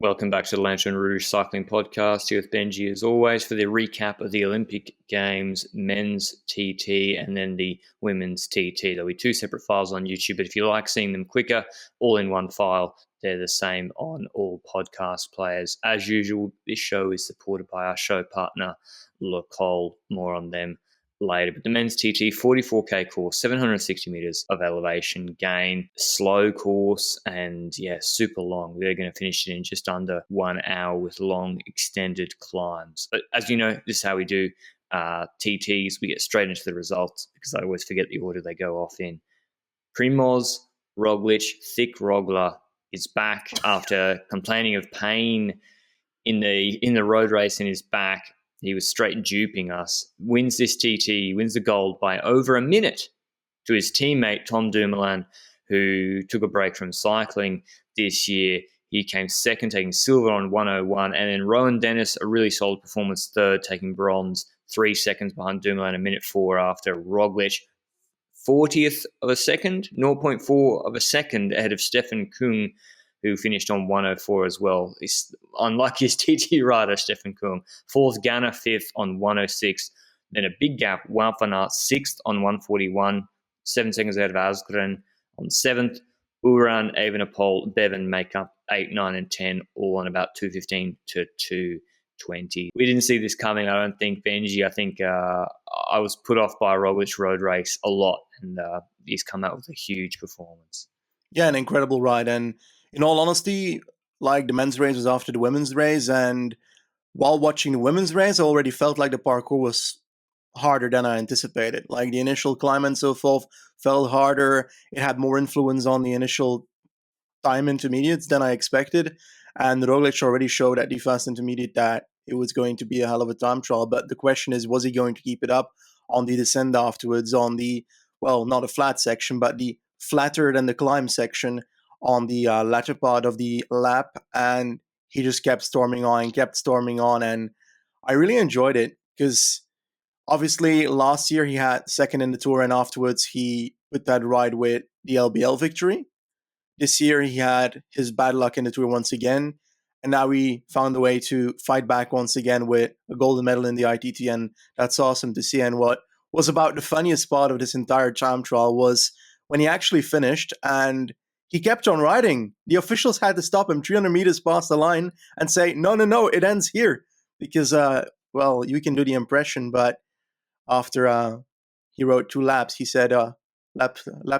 Welcome back to the Lanterne Rouge Cycling Podcast. Here with Benji, as always, for the recap of the Olympic Games men's TT and then the women's TT. There'll be two separate files on YouTube, but if you like seeing them quicker, all in one file, they're the same on all podcast players. As usual, this show is supported by our show partner, Lacole. More on them later. But the men's TT, 44k course, 760 meters of elevation gain, slow course, and super long. They're going to finish it in just under 1 hour with long extended climbs. But as you know, this is how we do TTs. We get straight into the results because I always forget the order they go off in. Primoz Roglic, thick Rogler, is back after complaining of pain in the road race in his back. He was straight duping us. Wins this TT, wins the gold by over a minute to his teammate Tom Dumoulin, who took a break from cycling this year. He came second, taking silver on 101. And then Rowan Dennis, a really solid performance, third, taking bronze, 3 seconds behind Dumoulin, a minute 4 after. Roglic, 40th of a second, 0.4 of a second ahead of Stefan Kung, who finished on 104 as well. He's unluckiest TT rider, Stefan Kung. Fourth, Ghana, fifth on 106. Then a big gap, Wout van Aert, sixth on 141, 7 seconds ahead of Asgren on seventh. Uran, Evenepoel, Bevan make up 8, 9, and 10, all on about 2:15 to 2:20. We didn't see this coming, I don't think, Benji. I think I was put off by a Roglic road race a lot, and he's come out with a huge performance. Yeah, an incredible ride. And in all honesty, like the men's race was after the women's race, and while watching the women's race, I already felt like the parkour was harder than I anticipated. Like the initial climb and so forth felt harder. It had more influence on the initial time intermediates than I expected. And Roglic already showed at the fast intermediate that it was going to be a hell of a time trial. But the question is, was he going to keep it up on the descent afterwards on the, well, not a flat section, but the flatter than the climb section on the latter part of the lap? And he just kept storming on. And I really enjoyed it because obviously last year he had second in the Tour, and afterwards he put that ride with the LBL victory. This year he had his bad luck in the Tour once again, and now he found a way to fight back once again with a golden medal in the ITT, and that's awesome to see. And what was about the funniest part of this entire time trial was when he actually finished and he kept on riding. The officials had to stop him 300 meters past the line and say, no, it ends here. Because, you can do the impression, but after he rode 2 laps, he said, lap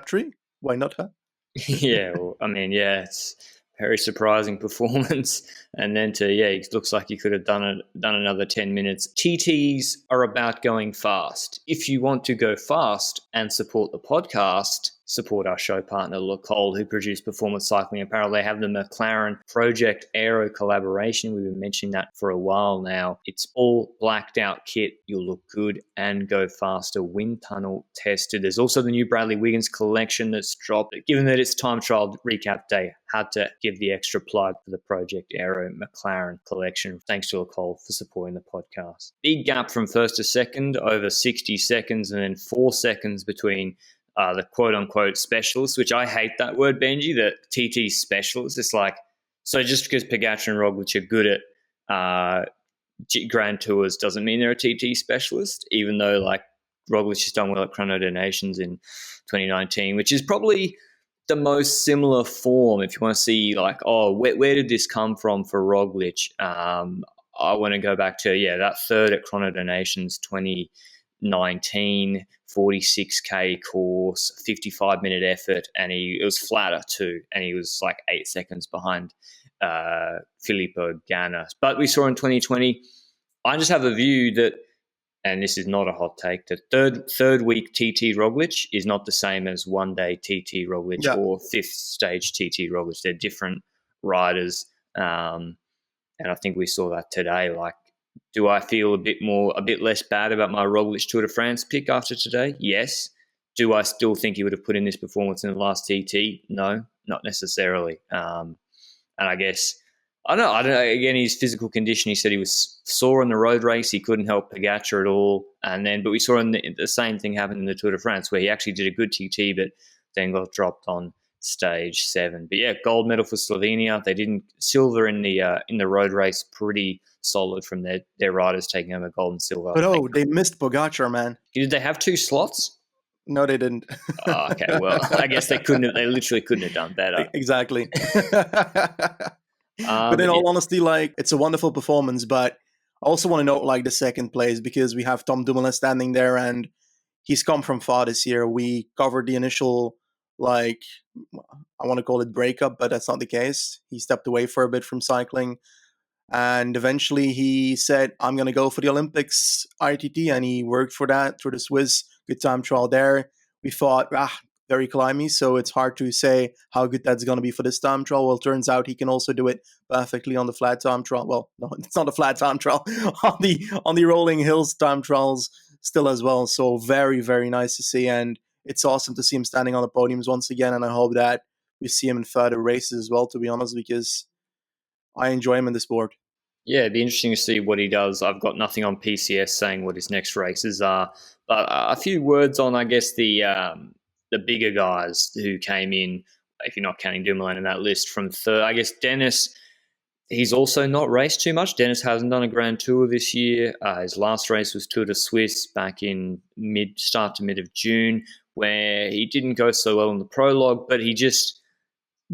3? Why not, huh? It's very surprising performance. And then it looks like he could have done another 10 minutes. TTs are about going fast. If you want to go fast and support the podcast, support our show partner, Lacole, who produce performance cycling apparel. They have the McLaren Project Aero collaboration. We've been mentioning that for a while now. It's all blacked out kit. You'll look good and go faster. Wind tunnel tested. There's also the new Bradley Wiggins collection that's dropped. Given that it's time trial recap day, had to give the extra plug for the Project Aero McLaren collection. Thanks to Lacole for supporting the podcast. Big gap from first to second, over 60 seconds, and then 4 seconds between the quote-unquote specialists, which I hate that word, Benji, the TT specialists. It's like, so just because Pogacar and Roglic are good at Grand Tours doesn't mean they're a TT specialist, even though like Roglic has done well at Chrono Donations in 2019, which is probably the most similar form if you want to see like, where did this come from for Roglic? I want to go back to, that third at Chrono Donations 2019, 46k course, 55-minute effort, and it was flatter too, and he was like 8 seconds behind Filippo Ganna. But we saw in 2020, I just have a view that, and this is not a hot take, the third week TT Roglic is not the same as one day TT Roglic or fifth stage TT Roglic. They're different riders, and I think we saw that today. Like, do I feel a bit less bad about my Roglic Tour de France pick after today? Yes. Do I still think he would have put in this performance in the last TT? No, not necessarily. And I guess, I don't know. Again, his physical condition, he said he was sore in the road race. He couldn't help Pogacar at all. But we saw the same thing happen in the Tour de France where he actually did a good TT, but then got dropped on stage 7. But yeah, gold medal for Slovenia. They didn't silver in the road race. Pretty solid from their riders taking home a gold and silver. But oh, they missed Pogacar, man. Did they have 2 slots? No, they didn't. Oh, okay, well, I guess they couldn't. They literally couldn't have done better. Exactly. But in all honesty, like, it's a wonderful performance. But I also want to note, like, the second place, because we have Tom Dumoulin standing there, and he's come from far this year. We covered the initial, like, I want to call it breakup, but that's not the case. He stepped away for a bit from cycling. And eventually he said, I'm going to go for the Olympics ITT. And he worked for that through the Swiss good time trial there. We thought, very climby, so it's hard to say how good that's going to be for this time trial. Well, it turns out he can also do it perfectly on the flat time trial. Well, no, it's not a flat time trial. on the rolling hills time trials still as well. So very, very nice to see. And it's awesome to see him standing on the podiums once again. And I hope that we see him in further races as well, to be honest, because I enjoy him in the sport. Yeah, it'd be interesting to see what he does. I've got nothing on PCS saying what his next races are, but a few words on, I guess, the bigger guys who came in, if you're not counting Dumoulin in that list, from third. I guess Dennis, he's also not raced too much. Dennis hasn't done a Grand Tour this year. His last race was Tour de Suisse back in start to mid of June, where he didn't go so well in the prologue, but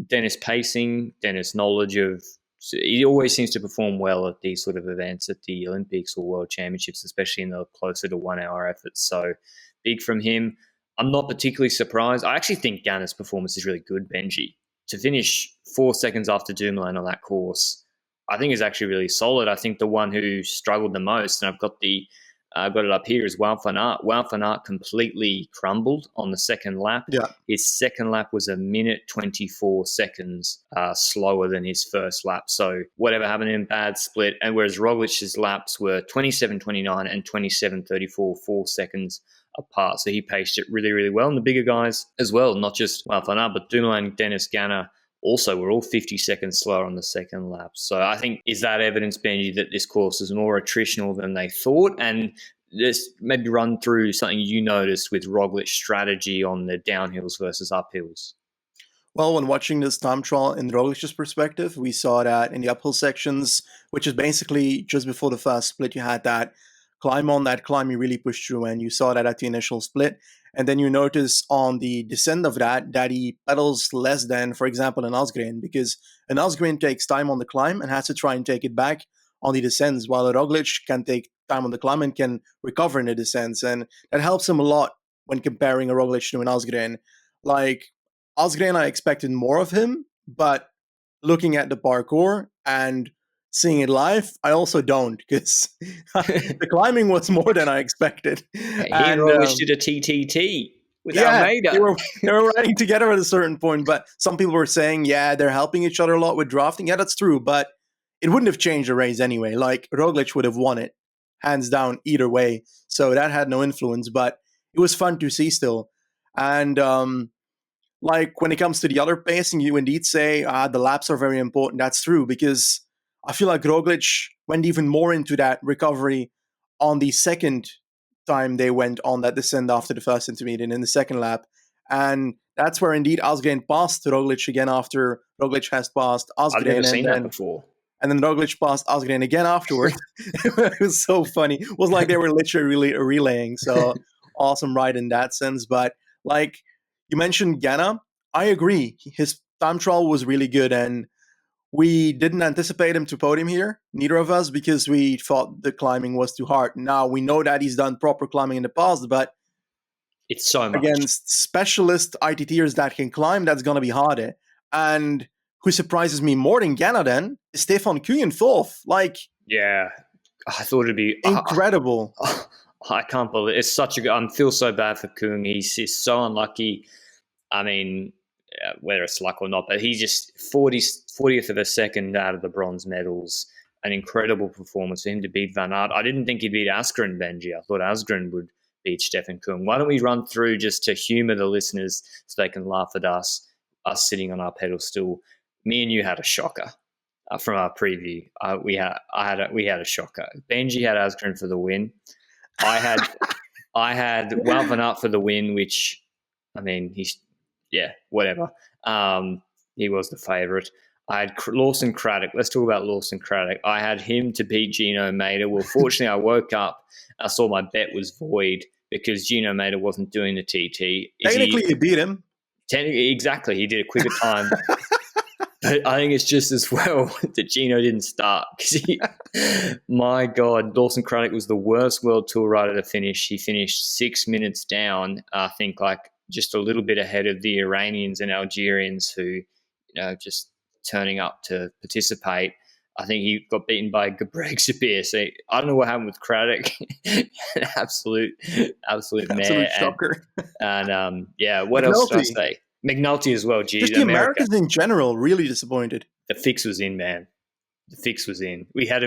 Dennis pacing, Dennis knowledge of, he always seems to perform well at these sort of events at the Olympics or World Championships, especially in the closer to 1 hour efforts. So big from him. I'm not particularly surprised. I actually think Ganna's performance is really good, Benji. To finish 4 seconds after Dumoulin on that course, I think is actually really solid. I think the one who struggled the most, and I've got it up here, is Wout van Aert. Wout van Aert completely crumbled on the second lap. Yeah. His second lap was 1:24 seconds slower than his first lap. So whatever happened in bad split. And whereas Roglic's laps were 27:29 and 27:34, 4 seconds apart. So he paced it really, really well. And the bigger guys as well, not just Wout van Aert, but Dumoulin, Dennis, Ganna, also we're all 50 seconds slower on the second lap. So I think, is that evidence, Benji, that this course is more attritional than they thought? And just maybe run through something you noticed with Roglic's strategy on the downhills versus uphills. Well, when watching this time trial in Roglic's perspective, we saw that in the uphill sections, which is basically just before the first split, you had that climb you really pushed through, and you saw that at the initial split. And then you notice on the descent of that he pedals less than, for example, an Asgreen, because an Asgreen takes time on the climb and has to try and take it back on the descents, while a Roglic can take time on the climb and can recover in the descents. And that helps him a lot when comparing a Roglic to an Asgreen. Like, Asgreen, I expected more of him, but looking at the parkour and seeing it live, I also don't, because the climbing was more than I expected. And Roglic did a TTT with Almeida. They were riding together at a certain point, but some people were saying, they're helping each other a lot with drafting. Yeah, that's true, but it wouldn't have changed the race anyway. Like, Roglic would have won it, hands down, either way. So that had no influence, but it was fun to see still. And like, when it comes to the other pacing, you indeed say the laps are very important. That's true, because I feel like Roglic went even more into that recovery on the second time they went on that descent after the first intermediate in the second lap. And that's where indeed Asgreen passed Roglic again after Roglic has passed Asgreen. I've never seen that before. And then Roglic passed Asgreen again afterwards. It was so funny. It was like they were literally relaying. So awesome ride in that sense. But like you mentioned Ganna, I agree. His time trial was really good, and we didn't anticipate him to podium here, neither of us, because we thought the climbing was too hard. Now, we know that he's done proper climbing in the past, but it's so much. Against specialist ITTers that can climb, that's going to be harder. And who surprises me more than Ganna then is Stefan Küng in fourth. Like, yeah, I thought it'd be incredible. I can't believe it. It's such a good. I feel so bad for Küng. He's so unlucky. I mean, whether it's luck or not, but he's just 40th of a second out of the bronze medals. An incredible performance for him to beat Van Aert. I didn't think he'd beat Asgreen, Benji. I thought Asgreen would beat Stefan Küng. Why don't we run through, just to humour the listeners so they can laugh at us sitting on our pedal stool. Me and you had a shocker from our preview. We had a shocker. Benji had Asgreen for the win. I had Wout van Aert for the win, which, I mean, yeah, whatever. He was the favourite. I had Lawson Craddock. Let's talk about Lawson Craddock. I had him to beat Gino Mater. Well, fortunately, I woke up. I saw my bet was void because Gino Mater wasn't doing the TT. Technically, you beat him. Technically, exactly. He did a quicker time. But I think it's just as well that Gino didn't start because my God, Lawson Craddock was the worst World Tour rider to finish. He finished 6 minutes down, I think, like just a little bit ahead of the Iranians and Algerians who, just turning up to participate. I think he got beaten by Gebrek Sabir. So I don't know what happened with Craddock. absolute mare. Shocker. And what else did I say? McNulty as well. Geez, just the Americans in general really disappointed. The fix was in, man. The fix was in. We had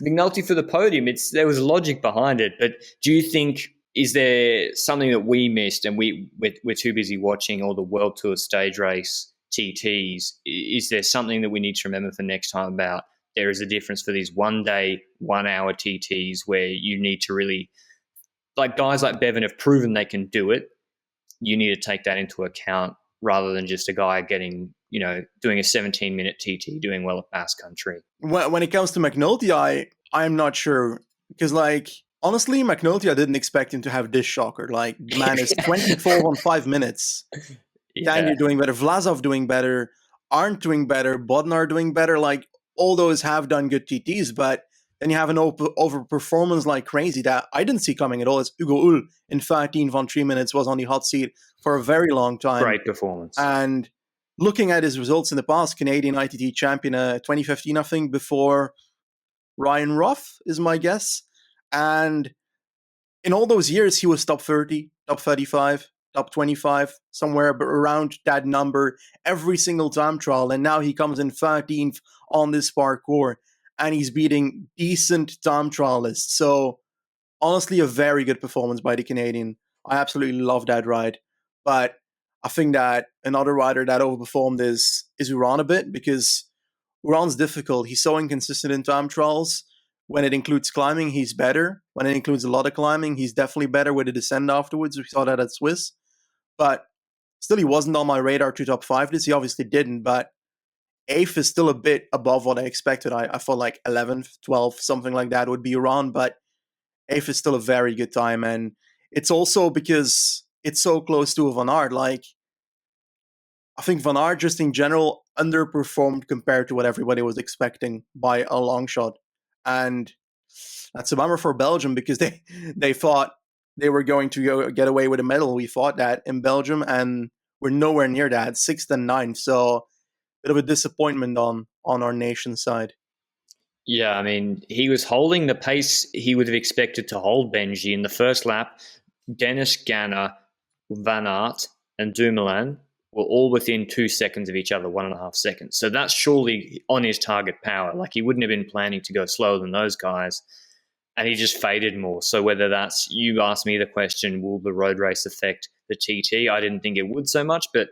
McNulty for the podium. There was logic behind it, but do you think is there something that we missed and we're too busy watching all the World Tour stage race TTs? Is there something that we need to remember for next time about there is a difference for these 1 day, 1 hour TTs where you need to really, like guys like Bevan have proven they can do it. You need to take that into account rather than just a guy getting, doing a 17-minute TT, doing well at Basque Country. When it comes to McNulty, I'm not sure because, honestly, McNulty, I didn't expect him to have this shocker. The man is 24 on 5 minutes. Yeah. Daniel doing better, Vlasov doing better, Arndt doing better, Bodnar doing better. All those have done good TTs, but then you have an overperformance like crazy that I didn't see coming at all. It's Hugo Ull in 13 von 3 minutes was on the hot seat for a very long time. Great performance. And looking at his results in the past, Canadian ITT champion 2015, I think, before Ryan Ruff is my guess. And in all those years, he was top 30, top 35, top 25, somewhere around that number every single time trial. And now he comes in 13th on this parkour. And he's beating decent time trialists. So, honestly, a very good performance by the Canadian. I absolutely love that ride. But I think that another rider that overperformed is Uran a bit because Uran's difficult. He's so inconsistent in time trials. When it includes climbing, he's better. When it includes a lot of climbing, he's definitely better with a descent afterwards. We saw that at Swiss. But still, he wasn't on my radar to top 5 this. He obviously didn't, but 8th is still a bit above what I expected. I thought 11th, 12th, something like that would be around, but 8th is still a very good time. And it's also because it's so close to Van Aert. I think Van Aert just in general underperformed compared to what everybody was expecting by a long shot. And that's a bummer for Belgium because they thought they were going to get away with a medal. We thought that in Belgium, and we're nowhere near that, 6th and 9th. So bit of a disappointment on our nation side. Yeah, I mean, he was holding the pace he would have expected to hold Benji in the first lap. Dennis Ganner, Van Aert, and Dumoulin were all within 2 seconds of each other, 1.5 seconds. So that's surely on his target power. He wouldn't have been planning to go slower than those guys. And he just faded more. So whether that's, you asked me the question, will the road race affect the TT? I didn't think it would so much, but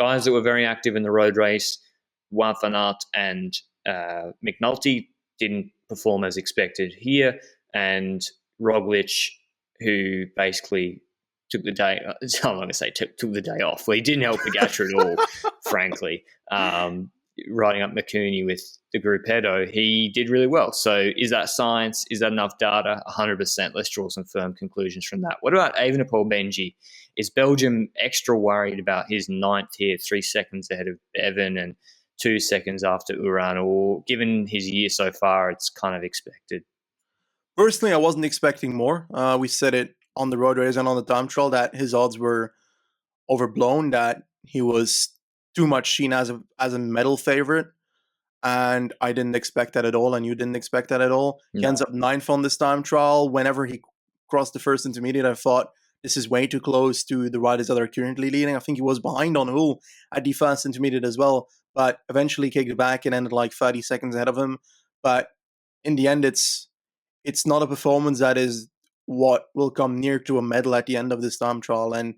guys that were very active in the road race, Wout van Aert and McNulty didn't perform as expected here, and Roglic, who basically took the day, I'm not going to say took the day off. Well, he didn't help Pogačar at all, frankly. Riding up Mikuni with the Gruppetto, he did really well. So is that science? Is that enough data? 100%. Let's draw some firm conclusions from that. What about Evenepoel Benji? Is Belgium extra worried about his 9th here, 3 seconds ahead of Bevan and 2 seconds after Uran, or given his year so far, it's kind of expected? Personally, I wasn't expecting more. We said it on the road race and on the time trial that his odds were overblown, that he was too much seen as a medal favorite. And I didn't expect that at all, and you didn't expect that at all. No. He ends up 9th on this time trial. Whenever he crossed the first intermediate, I thought this is way too close to the riders that are currently leading. I think he was behind on Hull at the first intermediate as well, but eventually kicked it back and ended 30 seconds ahead of him. But in the end, it's not a performance that is what will come near to a medal at the end of this time trial. And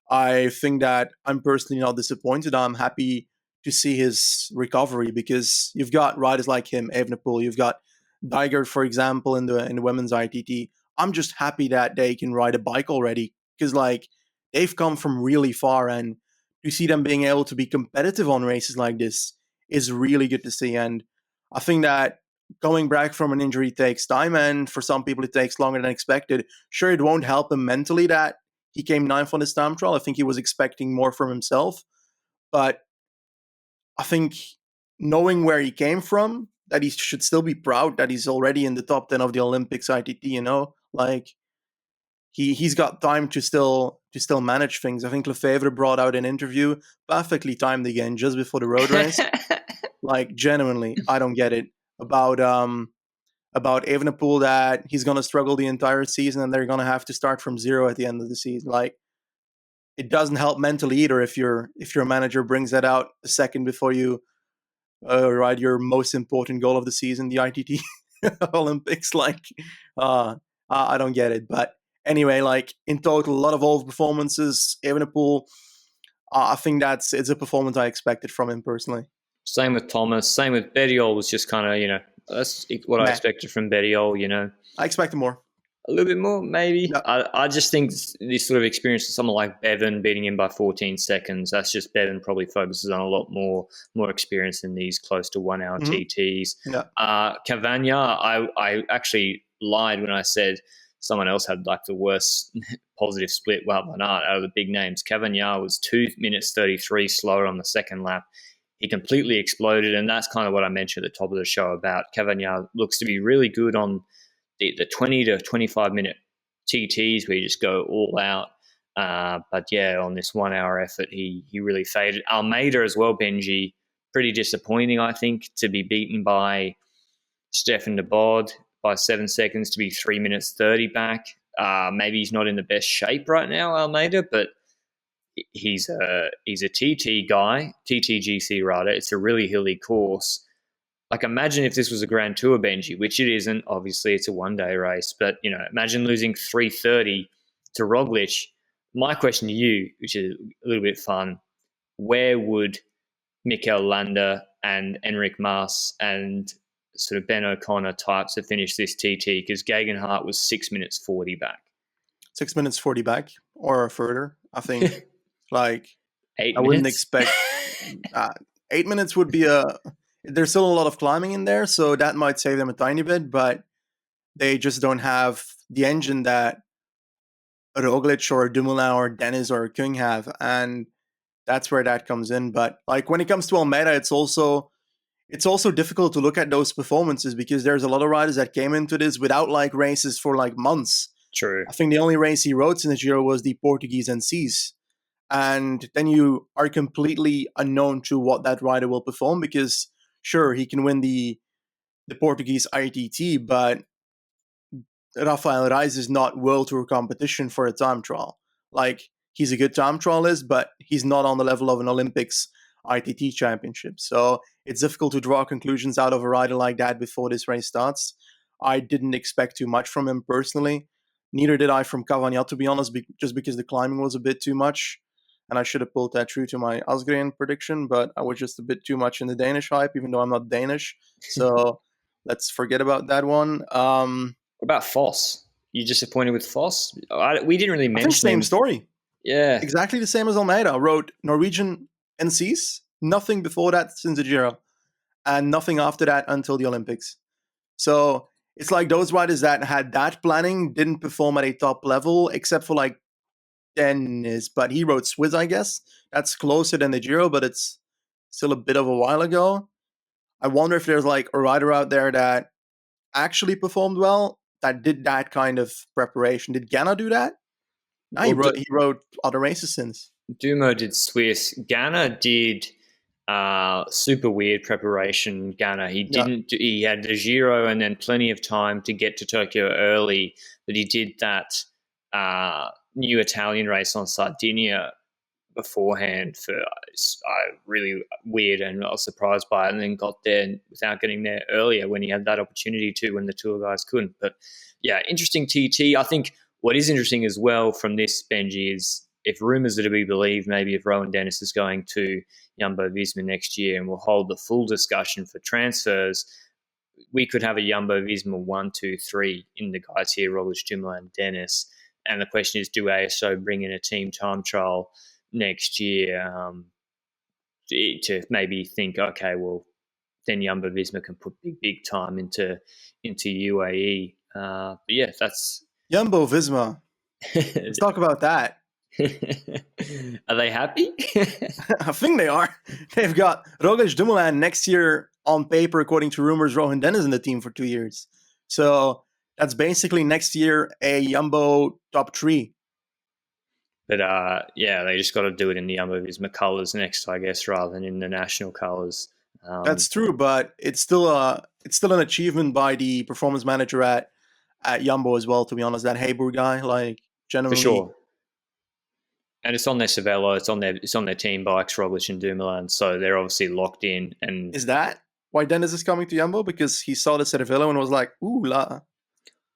I think that I'm personally not disappointed. I'm happy to see his recovery because you've got riders like him, Evenepoel. You've got Dijgaard, for example, in the women's ITT. I'm just happy that they can ride a bike already because they've come from really far, and to see them being able to be competitive on races like this is really good to see. And I think that coming back from an injury takes time, and for some people it takes longer than expected. Sure, it won't help him mentally that he came ninth on this time trial. I think he was expecting more from himself. But I think knowing where he came from, that he should still be proud that he's already in the top 10 of the Olympics ITT, like he's got time to still manage things. I think Lefevre brought out an interview, perfectly timed again, just before the road race. Like, genuinely, I don't get it. About Evenepoel, that he's gonna struggle the entire season and they're gonna have to start from zero at the end of the season. Like, it doesn't help mentally either if your manager brings that out a second before you ride your most important goal of the season, the ITT Olympics. Like, I don't get it. But anyway, like, in total, a lot of old performances. Evenepoel, I think it's a performance I expected from him personally. Same with Thomas. Same with Bettiol. Was just kind of, that's what I expected from Bettiol. I expected more. A little bit more, maybe. No. I just think this sort of experience of someone like Bevan beating him by 14 seconds, that's just Bevan probably focuses on a lot more experience in these close to 1 hour TTs. Yeah. Cavagna, I actually lied when I said someone else had like the worst positive split. Well, why not? Out of the big names, Cavagna was 2 minutes 33 slower on the second lap. He completely exploded, and that's kind of what I mentioned at the top of the show about Cavagna. Looks to be really good on the 20 to 25 minute TTs where you just go all out. But yeah, on this 1 hour effort, he really faded. Almeida as well, Benji, pretty disappointing, I think, to be beaten by Stefan de Bod by 7 seconds, to be 3 minutes 30 back. Maybe he's not in the best shape right now, Almeida, but he's a TT guy, TTGC rider. It's a really hilly course. Like, imagine if this was a Grand Tour, Benji, which it isn't. Obviously, it's a one-day race. But, imagine losing 3:30 to Roglic. My question to you, which is a little bit fun, where would Mikel Landa and Enric Mas and sort of Ben O'Connor types have finished this TT? Because Gegenhardt was 6 minutes 40 back. 6 minutes 40 back or further, I think. Like, 8 minutes? I wouldn't expect 8 minutes would be there's still a lot of climbing in there, so that might save them a tiny bit, but they just don't have the engine that Roglic or Dumoulin or Dennis or Kung have, and that's where that comes in. But like, when it comes to Almeida, it's also difficult to look at those performances because there's a lot of riders that came into this without like races for like months. True. I think the only race he rode in the Giro was the Portuguese NCs. And then you are completely unknown to what that rider will perform because, sure, he can win the Portuguese ITT, but Rafael Reis is not World Tour competition for a time trial. Like, he's a good time trialist, but he's not on the level of an Olympics ITT championship. So it's difficult to draw conclusions out of a rider like that before this race starts. I didn't expect too much from him personally. Neither did I from Cavagna, to be honest, just because the climbing was a bit too much. And I should have pulled that true to my Asgreen prediction, but I was just a bit too much in the Danish hype, even though I'm not Danish. So let's forget about that one. What about Foss? You disappointed with Foss? We didn't really mention same story. Yeah. Exactly the same as Almeida. I wrote Norwegian NCs, nothing before that since the Giro, and nothing after that until the Olympics. So it's like those riders that had that planning didn't perform at a top level, except for like Dennis, but he rode Swiss, I guess. That's closer than the Giro, but it's still a bit of a while ago. I wonder if there's like a rider out there that actually performed well, that did that kind of preparation. Did Ganna do that? No, he rode other races since. Dumo did Swiss. Ganna did super weird preparation. Ganna, he didn't. He had the Giro and then plenty of time to get to Tokyo early, but he did that new Italian race on Sardinia beforehand for really weird, and I was surprised by it, and then got there without getting there earlier when he had that opportunity to, when the Tour guys couldn't. But yeah, interesting TT. I think what is interesting as well from this, Benji, is if rumours are to be believed, maybe if Rowan Dennis is going to Jumbo-Visma next year and will hold the full discussion for transfers, we could have a Jumbo-Visma 1, 2, 3 in the guys here, Roglic, Dumoulin, and Dennis. And the question is, do ASO bring in a team time trial next year to maybe think, okay, well, then Jumbo Visma can put big time into UAE. But yeah, that's Jumbo Visma. Let's talk about that. Are they happy? I think they are. They've got Roglic, Dumoulin next year on paper, according to rumors. Rohan Dennis in the team for 2 years, so that's basically next year a Jumbo top 3. But yeah, they just got to do it in the Jumbo Visma colours next, I guess, rather than in the national colours. That's true, but it's still an achievement by the performance manager at Jumbo as well. To be honest, that Haber guy, like, For generally, sure. And it's on their Cervelo, it's on their team bikes, Roglic and Dumoulin, so they're obviously locked in. And is that why Dennis is coming to Jumbo? Because he saw the Cervelo and was like, "Ooh la."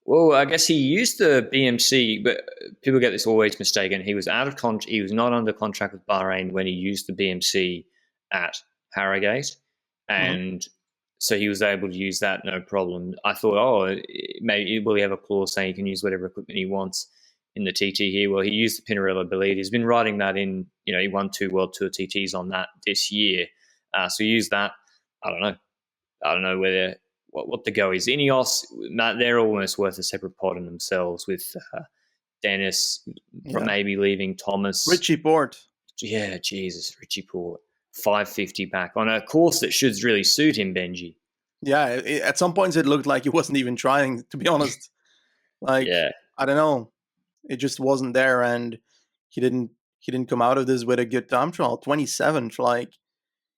well, I guess he used the BMC, but people get this always mistaken. He was out of he was not under contract with Bahrain when he used the BMC at Harrogate, and so he was able to use that no problem. I thought, oh, maybe will he have a clause saying he can use whatever equipment he wants in the TT here? Well, he used the Pinarello Bolide. He's been riding that in, he won 2 World Tour TTs on that this year, so he used that. I don't know whether what the go is. Ineos, they're almost worth a separate pot in themselves with Dennis, maybe leaving Thomas. Richie Port. Yeah, Jesus, Richie Port. 550 back on a course that should really suit him, Benji. Yeah, at some points it looked like he wasn't even trying, to be honest. Like, yeah. I don't know. It just wasn't there, and he didn't come out of this with a good time trial. 27th, like,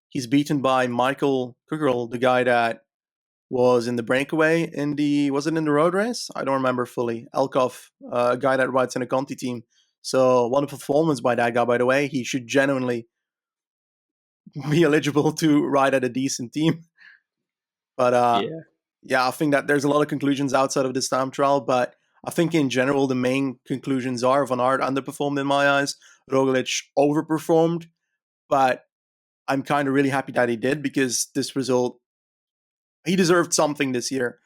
he's beaten by Michael Kugel, the guy that was in the breakaway was it in the road race? I don't remember fully. Elkov, a guy that rides in a Conti team. So wonderful performance by that guy, by the way. He should genuinely be eligible to ride at a decent team. But yeah, I think that there's a lot of conclusions outside of this time trial, but I think in general the main conclusions are Van Aert underperformed in my eyes, Roglic overperformed, but I'm kind of really happy that he did, because this result, he deserved something this year.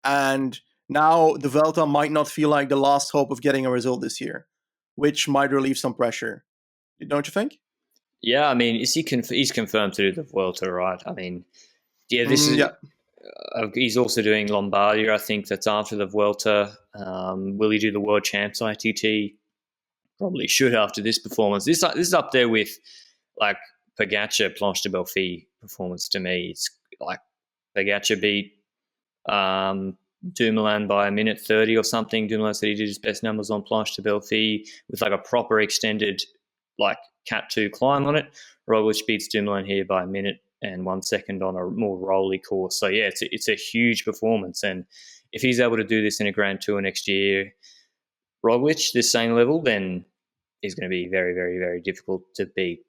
And now the Vuelta might not feel like the last hope of getting a result this year, which might relieve some pressure. Don't you think? Yeah, I mean, he's confirmed to do the Vuelta, right? I mean, yeah, this is. Yeah. He's also doing Lombardia. I think that's after the Vuelta. Will he do the World Champs ITT? Probably should after this performance. This is up there with like Pogacar Planche de Belfi performance to me. It's like Pogacar beat Dumoulin by a minute 30 or something. Dumoulin said he did his best numbers on Planche de Belfi with like a proper extended like Cat 2 climb on it. Roglic beats Dumoulin here by a minute and 1 second on a more rolly course. So yeah, it's a huge performance, and if he's able to do this in a Grand Tour next year, Roglic, this same level, then he's going to be very, very, very difficult to beat.